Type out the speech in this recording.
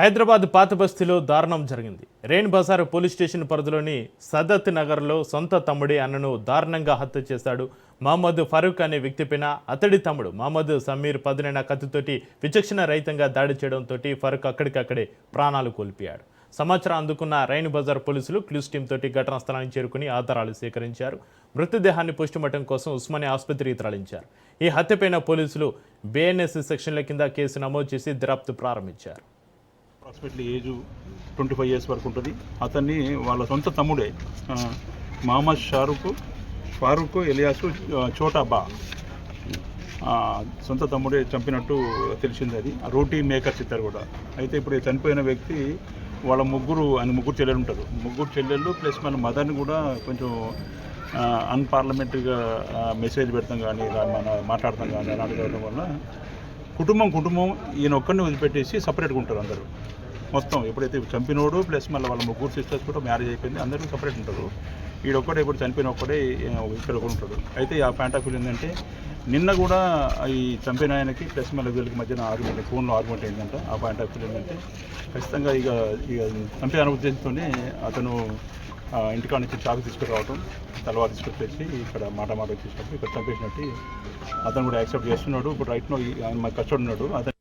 హైదరాబాద్ పాత బస్తీలో దారుణం జరిగింది. రెయిన్ బజార్ పోలీస్ స్టేషన్ పరిధిలోని సదత్ నగర్లో సొంత తమ్ముడి అన్నను దారుణంగా హత్య చేశాడు. మహమ్మద్ ఫరూక్ అనే వ్యక్తిపైన అతడి తమ్ముడు మహమ్మద్ సమీర్ పదునైన కత్తితోటి విచక్షణ రహితంగా దాడి చేయడంతో ఫరూక్ అక్కడికక్కడే ప్రాణాలు కోల్పోయాడు. సమాచారం అందుకున్న రెయిన్ బజార్ పోలీసులు క్లూస్ టీమ్ తోటి ఘటనా స్థలానికి చేరుకుని ఆధారాలు సేకరించారు. మృతదేహాన్ని పోస్టుమార్టం కోసం ఉస్మానియా ఆసుపత్రికి తరలించారు. ఈ హత్యపైన పోలీసులు BNS సెక్షన్ల కింద కేసు నమోదు చేసి దర్యాప్తు ప్రారంభించారు. అప్రాక్సిమేట్లీ ఏజ్ 25 years వరకు ఉంటుంది. అతన్ని వాళ్ళ సొంత తమ్ముడే మహమ్మద్ ఫారూక్ ఎలియాసు చోటాబా సొంత తమ్ముడే చంపినట్టు తెలిసింది. అది రోటీ మేకర్స్ ఇద్దరు కూడా. అయితే ఇప్పుడు చనిపోయిన వ్యక్తి వాళ్ళ ముగ్గురు చెల్లెలు ఉంటారు. ముగ్గురు చెల్లెళ్ళు ప్లస్ మన మదర్ని కూడా కొంచెం అన్పార్లమెంటరీగా మెసేజ్ పెడతాం కానీ మన మాట్లాడతాం కానీ అలాంటి చేయడం వల్ల కుటుంబం ఈయన ఒక్కడిని వదిలిపెట్టేసి సపరేట్గా ఉంటారు అందరూ. మొత్తం ఎప్పుడైతే చంపినోడు ప్లస్ మళ్ళీ వాళ్ళ ముగ్గురు సిస్టర్స్ కూడా మ్యారేజ్ అయిపోయింది, అందరూ సపరేట్ ఉంటారు. ఈడొక్కడే ఇప్పుడు చనిపోయిన ఒక్కడే ఇక్కడ కూడా ఉంటాడు. అయితే ఆ పాయింట్ ఆఫ్ వ్యూ ఏంటంటే నిన్న కూడా ఈ చంపిన ఆయనకి ప్లస్ మళ్ళీ వీళ్ళకి మధ్యన ఆర్గ్యుమెంట్, ఫోన్లో ఆర్గ్యుమెంట్ అయిందంట. ఆ పాయింట్ ఆఫ్ వ్యూ ఏంటంటే ఖచ్చితంగా ఇక చంపే ఉద్దేశంతోనే అతను ఇంటికాడ నుంచి చాకు తీసుకురావటం, తలవారు తీసుకొచ్చేసి ఇక్కడ మాట వచ్చేసినప్పుడు ఇక్కడ చంపేసినట్టు అతను కూడా యాక్సెప్ట్ చేస్తున్నాడు. ఇప్పుడు రైట్లో ఆయన కష్టపడి ఉన్నాడు. అతను